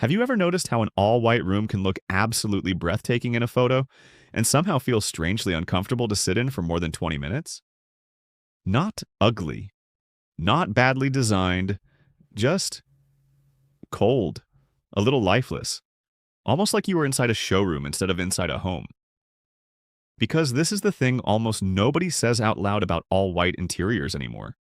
Have you ever noticed how an all-white room can look absolutely breathtaking in a photo and somehow feel strangely uncomfortable to sit in for more than 20 minutes? Not ugly, not badly designed, just cold, a little lifeless, almost like you were inside a showroom instead of inside a home. Because this is the thing almost nobody says out loud about all-white interiors anymore.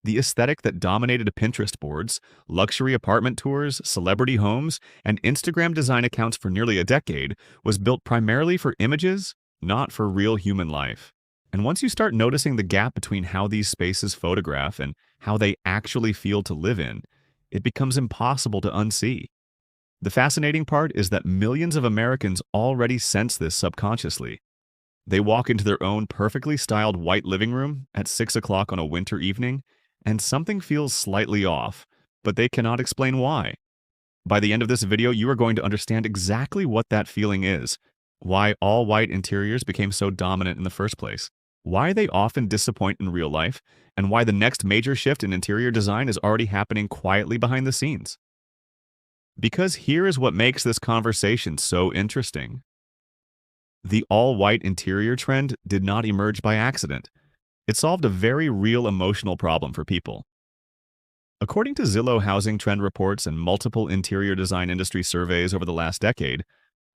The aesthetic that dominated Pinterest boards, luxury apartment tours, celebrity homes, and Instagram design accounts for nearly a decade was built primarily for images, not for real human life. And once you start noticing the gap between how these spaces photograph and how they actually feel to live in, it becomes impossible to unsee. The fascinating part is that millions of Americans already sense this subconsciously. They walk into their own perfectly styled white living room at 6 o'clock on a winter evening, and something feels slightly off, but they cannot explain why. By the end of this video, you are going to understand exactly what that feeling is, why all white interiors became so dominant in the first place, why they often disappoint in real life, and why the next major shift in interior design is already happening quietly behind the scenes. Because here is what makes this conversation so interesting. The all-white interior trend did not emerge by accident. It solved a very real emotional problem for people. According to Zillow housing trend reports and multiple interior design industry surveys over the last decade,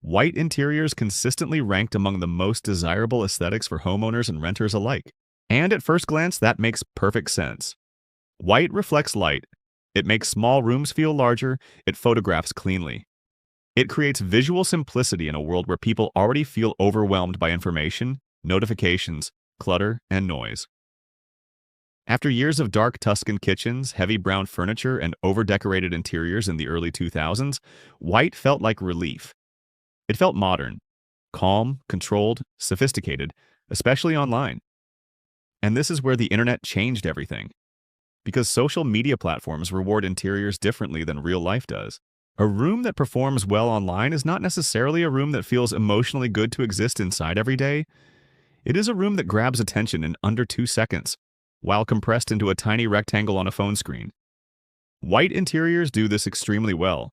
white interiors consistently ranked among the most desirable aesthetics for homeowners and renters alike. And at first glance, that makes perfect sense. White reflects light. It makes small rooms feel larger. It photographs cleanly. It creates visual simplicity in a world where people already feel overwhelmed by information, notifications, clutter, and noise. After years of dark Tuscan kitchens, heavy brown furniture, and over-decorated interiors in the early 2000s, white felt like relief. It felt modern, calm, controlled, sophisticated, especially online. And this is where the internet changed everything. Because social media platforms reward interiors differently than real life does. A room that performs well online is not necessarily a room that feels emotionally good to exist inside every day. It is a room that grabs attention in under 2 seconds, while compressed into a tiny rectangle on a phone screen. White interiors do this extremely well.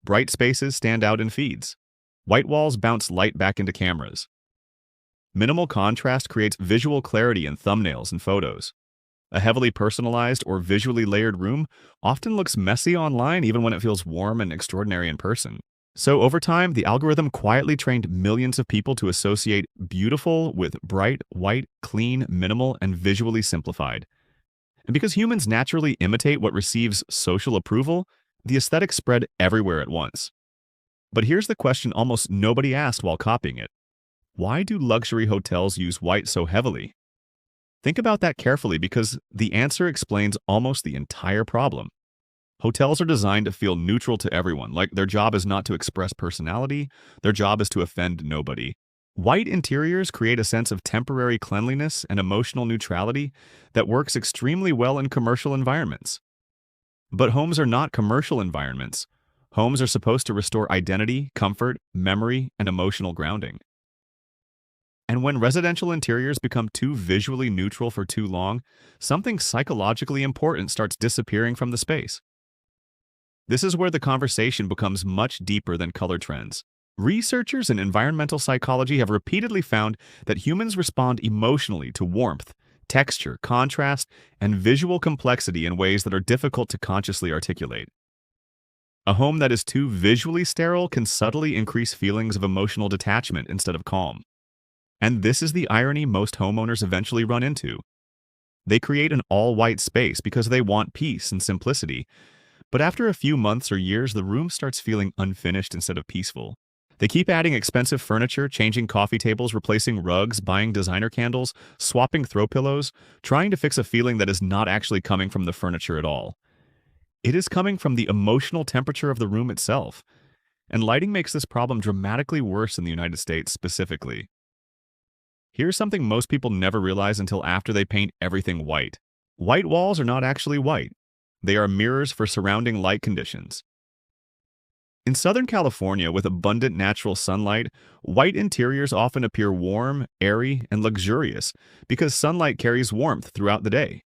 Bright spaces stand out in feeds. White walls bounce light back into cameras. Minimal contrast creates visual clarity in thumbnails and photos. A heavily personalized or visually layered room often looks messy online even when it feels warm and extraordinary in person. So over time, the algorithm quietly trained millions of people to associate beautiful with bright, white, clean, minimal, and visually simplified. And because humans naturally imitate what receives social approval, the aesthetic spread everywhere at once. But here's the question almost nobody asked while copying it. Why do luxury hotels use white so heavily? Think about that carefully because the answer explains almost the entire problem. Hotels are designed to feel neutral to everyone, like their job is not to express personality, their job is to offend nobody. White interiors create a sense of temporary cleanliness and emotional neutrality that works extremely well in commercial environments. But homes are not commercial environments. Homes are supposed to restore identity, comfort, memory, and emotional grounding. And when residential interiors become too visually neutral for too long, something psychologically important starts disappearing from the space. This is where the conversation becomes much deeper than color trends. Researchers in environmental psychology have repeatedly found that humans respond emotionally to warmth, texture, contrast, and visual complexity in ways that are difficult to consciously articulate. A home that is too visually sterile can subtly increase feelings of emotional detachment instead of calm. And this is the irony most homeowners eventually run into. They create an all-white space because they want peace and simplicity, but after a few months or years, the room starts feeling unfinished instead of peaceful. They keep adding expensive furniture, changing coffee tables, replacing rugs, buying designer candles, swapping throw pillows, trying to fix a feeling that is not actually coming from the furniture at all. It is coming from the emotional temperature of the room itself. And lighting makes this problem dramatically worse in the United States specifically. Here's something most people never realize until after they paint everything white. White walls are not actually white. They are mirrors for surrounding light conditions. In Southern California, with abundant natural sunlight, white interiors often appear warm, airy, and luxurious because sunlight carries warmth throughout the day.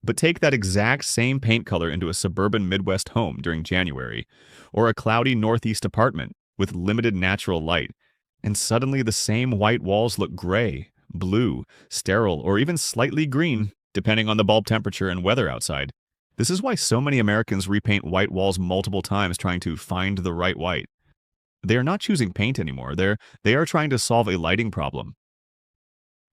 But take that exact same paint color into a suburban Midwest home during January, or a cloudy Northeast apartment with limited natural light, and suddenly the same white walls look gray, blue, sterile, or even slightly green, depending on the bulb temperature and weather outside. This is why so many Americans repaint white walls multiple times trying to find the right white. They are not choosing paint anymore, they are trying to solve a lighting problem.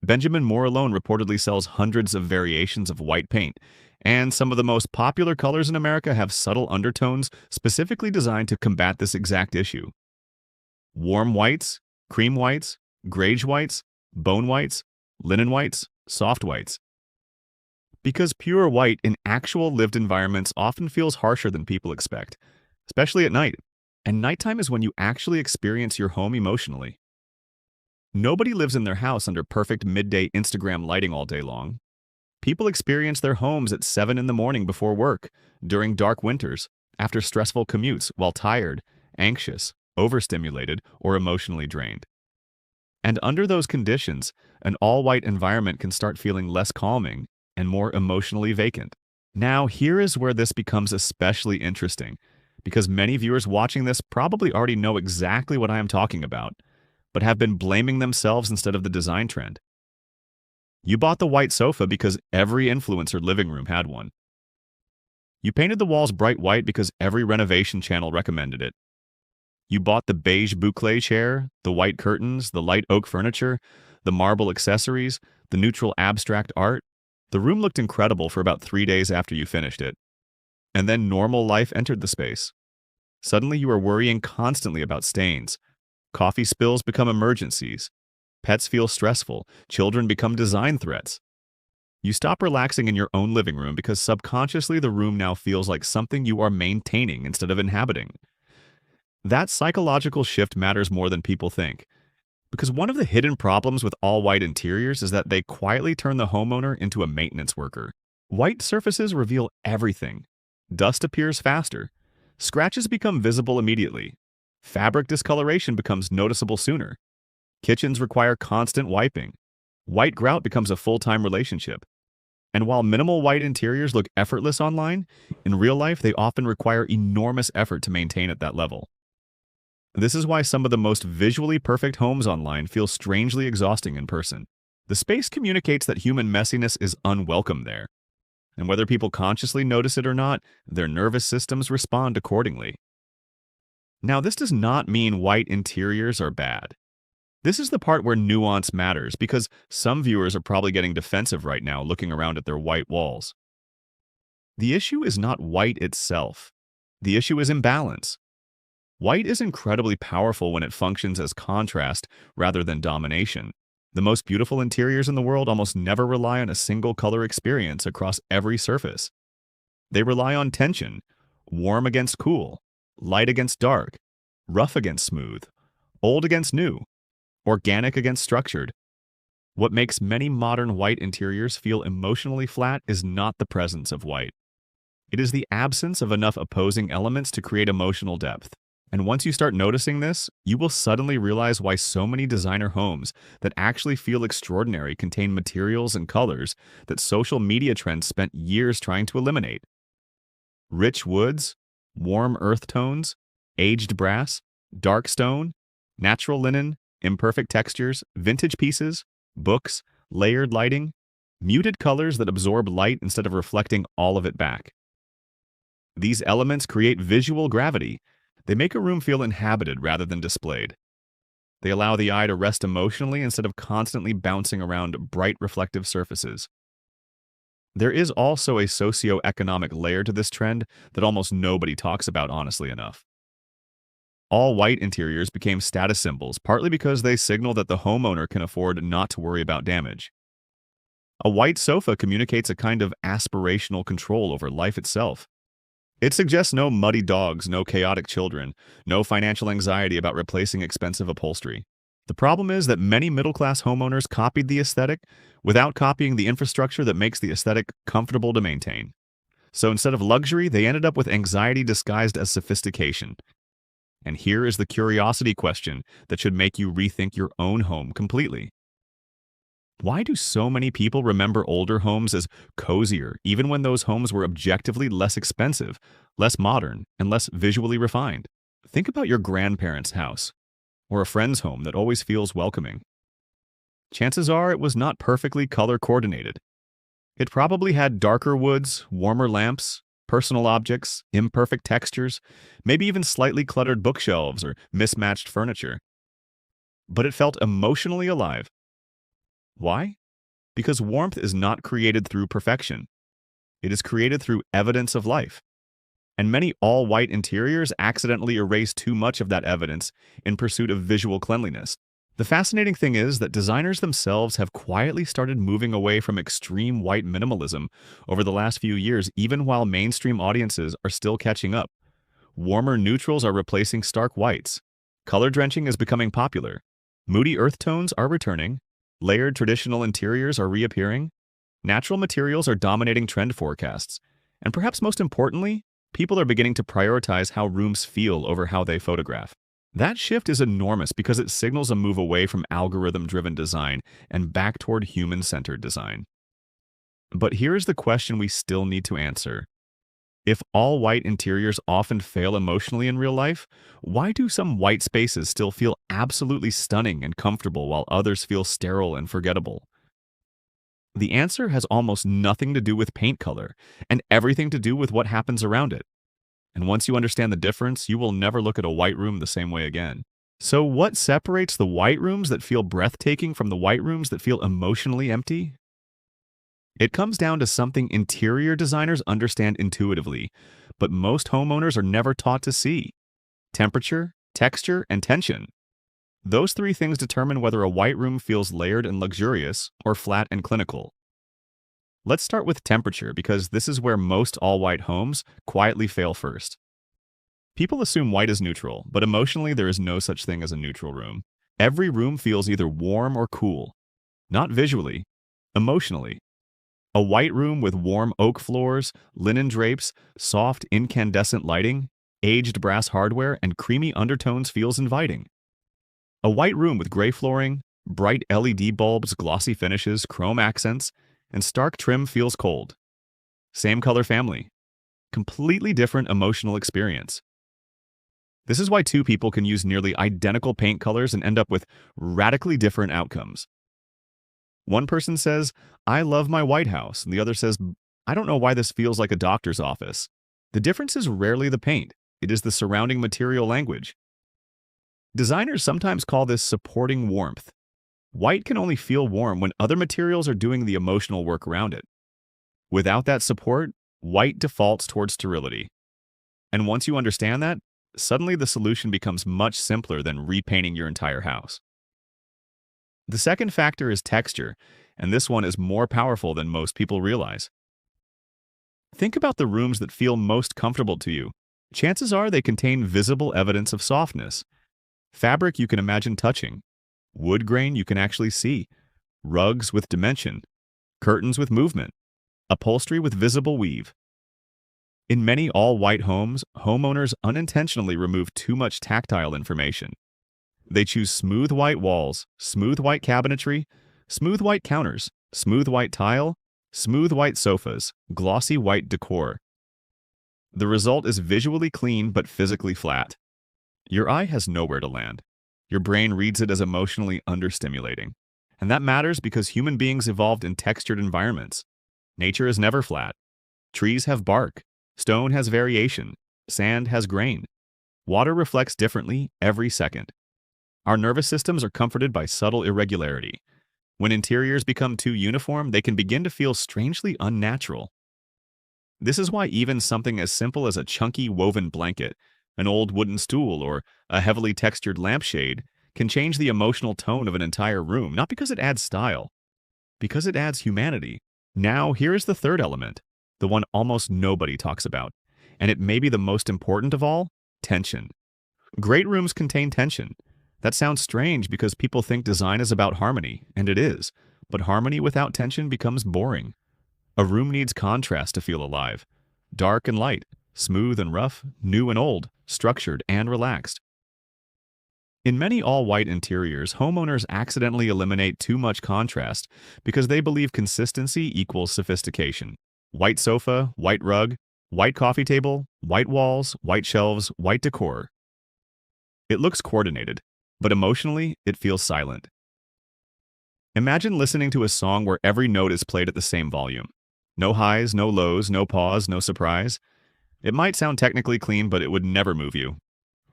Benjamin Moore alone reportedly sells hundreds of variations of white paint, and some of the most popular colors in America have subtle undertones specifically designed to combat this exact issue. Warm whites, cream whites, greige whites, bone whites, linen whites, soft whites. Because pure white in actual lived environments often feels harsher than people expect, especially at night. And nighttime is when you actually experience your home emotionally. Nobody lives in their house under perfect midday Instagram lighting all day long. People experience their homes at 7 in the morning before work, during dark winters, after stressful commutes, while tired, anxious, overstimulated, or emotionally drained. And under those conditions, an all-white environment can start feeling less calming and more emotionally vacant. Now, here is where this becomes especially interesting, because many viewers watching this probably already know exactly what I am talking about, but have been blaming themselves instead of the design trend. You bought the white sofa because every influencer living room had one. You painted the walls bright white because every renovation channel recommended it. You bought the beige boucle chair, the white curtains, the light oak furniture, the marble accessories, the neutral abstract art. The room looked incredible for about 3 days after you finished it. And then normal life entered the space. Suddenly you are worrying constantly about stains. Coffee spills become emergencies. Pets feel stressful. Children become design threats. You stop relaxing in your own living room because subconsciously the room now feels like something you are maintaining instead of inhabiting. That psychological shift matters more than people think, because one of the hidden problems with all-white interiors is that they quietly turn the homeowner into a maintenance worker. White surfaces reveal everything. Dust appears faster. Scratches become visible immediately. Fabric discoloration becomes noticeable sooner. Kitchens require constant wiping. White grout becomes a full-time relationship. And while minimal white interiors look effortless online, in real life they often require enormous effort to maintain at that level. This is why some of the most visually perfect homes online feel strangely exhausting in person. The space communicates that human messiness is unwelcome there. And whether people consciously notice it or not, their nervous systems respond accordingly. Now, this does not mean white interiors are bad. This is the part where nuance matters, because some viewers are probably getting defensive right now looking around at their white walls. The issue is not white itself. The issue is imbalance. White is incredibly powerful when it functions as contrast rather than domination. The most beautiful interiors in the world almost never rely on a single color experience across every surface. They rely on tension, warm against cool, light against dark, rough against smooth, old against new, organic against structured. What makes many modern white interiors feel emotionally flat is not the presence of white. It is the absence of enough opposing elements to create emotional depth. And once you start noticing this, you will suddenly realize why so many designer homes that actually feel extraordinary contain materials and colors that social media trends spent years trying to eliminate. Rich woods, warm earth tones, aged brass, dark stone, natural linen, imperfect textures, vintage pieces, books, layered lighting, muted colors that absorb light instead of reflecting all of it back. These elements create visual gravity. They make a room feel inhabited rather than displayed. They allow the eye to rest emotionally instead of constantly bouncing around bright reflective surfaces. There is also a socio-economic layer to this trend that almost nobody talks about honestly enough. All white interiors became status symbols, partly because they signal that the homeowner can afford not to worry about damage. A white sofa communicates a kind of aspirational control over life itself. It suggests no muddy dogs, no chaotic children, no financial anxiety about replacing expensive upholstery. The problem is that many middle-class homeowners copied the aesthetic without copying the infrastructure that makes the aesthetic comfortable to maintain. So instead of luxury, they ended up with anxiety disguised as sophistication. And here is the curiosity question that should make you rethink your own home completely. Why do so many people remember older homes as cozier, even when those homes were objectively less expensive, less modern, and less visually refined? Think about your grandparents' house, or a friend's home that always feels welcoming. Chances are it was not perfectly color coordinated. It probably had darker woods, warmer lamps, personal objects, imperfect textures, maybe even slightly cluttered bookshelves or mismatched furniture. But it felt emotionally alive. Why? Because warmth is not created through perfection. It is created through evidence of life. And many all-white interiors accidentally erase too much of that evidence in pursuit of visual cleanliness. The fascinating thing is that designers themselves have quietly started moving away from extreme white minimalism over the last few years, even while mainstream audiences are still catching up. Warmer neutrals are replacing stark whites. Color drenching is becoming popular. Moody earth tones are returning. Layered traditional interiors are reappearing. Natural materials are dominating trend forecasts. And perhaps most importantly, people are beginning to prioritize how rooms feel over how they photograph. That shift is enormous because it signals a move away from algorithm-driven design and back toward human-centered design. But here's the question we still need to answer. If all white interiors often fail emotionally in real life, why do some white spaces still feel absolutely stunning and comfortable while others feel sterile and forgettable? The answer has almost nothing to do with paint color and everything to do with what happens around it. And once you understand the difference, you will never look at a white room the same way again. So what separates the white rooms that feel breathtaking from the white rooms that feel emotionally empty? It comes down to something interior designers understand intuitively, but most homeowners are never taught to see: temperature, texture, and tension. Those three things determine whether a white room feels layered and luxurious or flat and clinical. Let's start with temperature because this is where most all-white homes quietly fail first. People assume white is neutral, but emotionally there is no such thing as a neutral room. Every room feels either warm or cool. Not visually, emotionally. A white room with warm oak floors, linen drapes, soft incandescent lighting, aged brass hardware, and creamy undertones feels inviting. A white room with gray flooring, bright LED bulbs, glossy finishes, chrome accents, and stark trim feels cold. Same color family. Completely different emotional experience. This is why two people can use nearly identical paint colors and end up with radically different outcomes. One person says, "I love my White House," and the other says, "I don't know why this feels like a doctor's office." The difference is rarely the paint. It is the surrounding material language. Designers sometimes call this supporting warmth. White can only feel warm when other materials are doing the emotional work around it. Without that support, white defaults towards sterility. And once you understand that, suddenly the solution becomes much simpler than repainting your entire house. The second factor is texture, and this one is more powerful than most people realize. Think about the rooms that feel most comfortable to you. Chances are they contain visible evidence of softness. Fabric you can imagine touching. Wood grain you can actually see. Rugs with dimension. Curtains with movement. Upholstery with visible weave. In many all-white homes, homeowners unintentionally remove too much tactile information. They choose smooth white walls, smooth white cabinetry, smooth white counters, smooth white tile, smooth white sofas, glossy white decor. The result is visually clean but physically flat. Your eye has nowhere to land. Your brain reads it as emotionally understimulating. And that matters because human beings evolved in textured environments. Nature is never flat. Trees have bark. Stone has variation. Sand has grain. Water reflects differently every second. Our nervous systems are comforted by subtle irregularity. When interiors become too uniform, they can begin to feel strangely unnatural. This is why even something as simple as a chunky woven blanket, an old wooden stool, or a heavily textured lampshade can change the emotional tone of an entire room, not because it adds style, because it adds humanity. Now, here is the third element, the one almost nobody talks about, and it may be the most important of all: tension. Great rooms contain tension. That sounds strange because people think design is about harmony, and it is, but harmony without tension becomes boring. A room needs contrast to feel alive. Dark and light, smooth and rough, new and old, structured and relaxed. In many all-white interiors, homeowners accidentally eliminate too much contrast because they believe consistency equals sophistication. White sofa, white rug, white coffee table, white walls, white shelves, white decor. It looks coordinated, but emotionally, it feels silent. Imagine listening to a song where every note is played at the same volume. No highs, no lows, no pause, no surprise. It might sound technically clean, but it would never move you.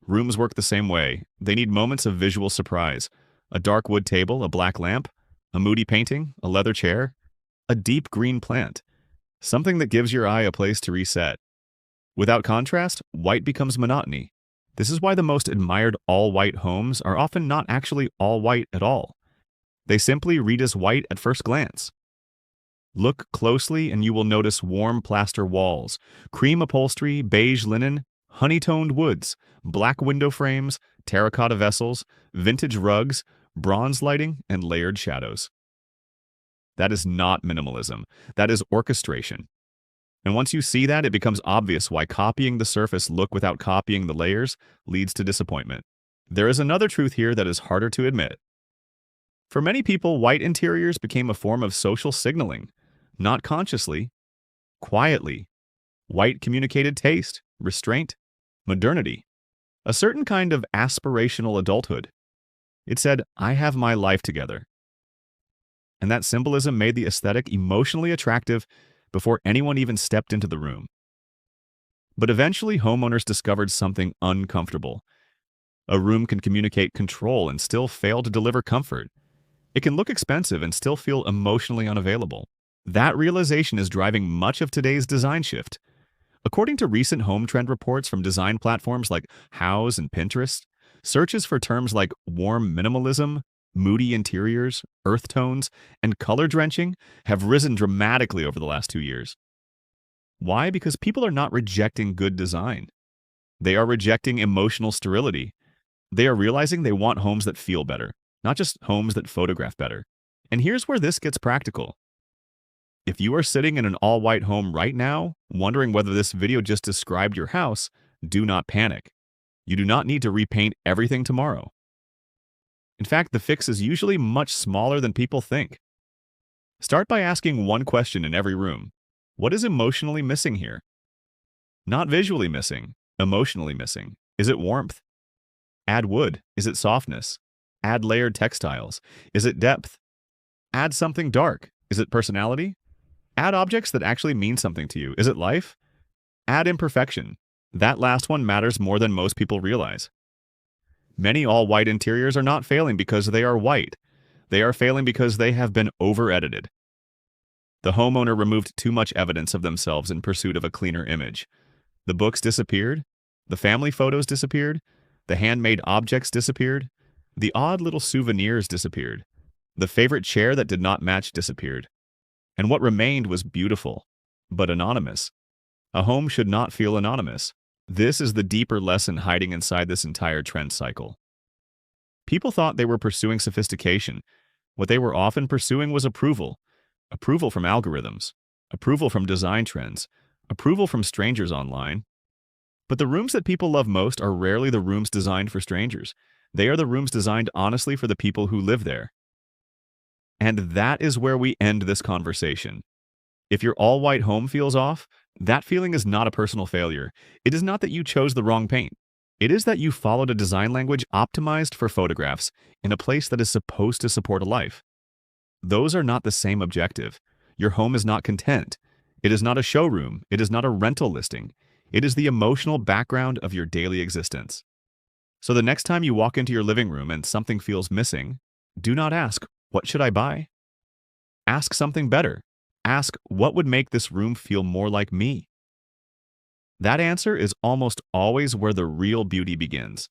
Rooms work the same way. They need moments of visual surprise. A dark wood table, a black lamp, a moody painting, a leather chair, a deep green plant. Something that gives your eye a place to reset. Without contrast, white becomes monotony. This is why the most admired all-white homes are often not actually all-white at all. They simply read as white at first glance. Look closely and you will notice warm plaster walls, cream upholstery, beige linen, honey-toned woods, black window frames, terracotta vessels, vintage rugs, bronze lighting, and layered shadows. That is not minimalism. That is orchestration. And once you see that, it becomes obvious why copying the surface look without copying the layers leads to disappointment. There is another truth here that is harder to admit. For many people, white interiors became a form of social signaling. Not consciously, quietly. White communicated taste, restraint, modernity, a certain kind of aspirational adulthood. It said, I have my life together. And that symbolism made the aesthetic emotionally attractive before anyone even stepped into the room. But eventually, homeowners discovered something uncomfortable. A room can communicate control and still fail to deliver comfort. It can look expensive and still feel emotionally unavailable. That realization is driving much of today's design shift. According to recent home trend reports from design platforms like Houzz and Pinterest, searches for terms like warm minimalism, moody interiors, earth tones, and color drenching have risen dramatically over the last 2 years. Why? Because people are not rejecting good design. They are rejecting emotional sterility. They are realizing they want homes that feel better, not just homes that photograph better. And here's where this gets practical. If you are sitting in an all-white home right now, wondering whether this video just described your house, do not panic. You do not need to repaint everything tomorrow. In fact, the fix is usually much smaller than people think. Start by asking one question in every room. What is emotionally missing here? Not visually missing, emotionally missing. Is it warmth? Add wood. Is it softness? Add layered textiles. Is it depth? Add something dark. Is it personality? Add objects that actually mean something to you. Is it life? Add imperfection. That last one matters more than most people realize. Many all-white interiors are not failing because they are white. They are failing because they have been over-edited. The homeowner removed too much evidence of themselves in pursuit of a cleaner image. The books disappeared. The family photos disappeared. The handmade objects disappeared. The odd little souvenirs disappeared. The favorite chair that did not match disappeared. And what remained was beautiful, but anonymous. A home should not feel anonymous. This is the deeper lesson hiding inside this entire trend cycle. People thought they were pursuing sophistication. What they were often pursuing was approval. Approval from algorithms. Approval from design trends. Approval from strangers online. But the rooms that people love most are rarely the rooms designed for strangers. They are the rooms designed honestly for the people who live there. And that is where we end this conversation. If your all-white home feels off, that feeling is not a personal failure. It is not that you chose the wrong paint. It is that you followed a design language optimized for photographs in a place that is supposed to support a life. Those are not the same objective. Your home is not content. It is not a showroom. It is not a rental listing. It is the emotional background of your daily existence. So the next time you walk into your living room and something feels missing, do not ask, what should I buy? Ask something better. Ask, what would make this room feel more like me? That answer is almost always where the real beauty begins.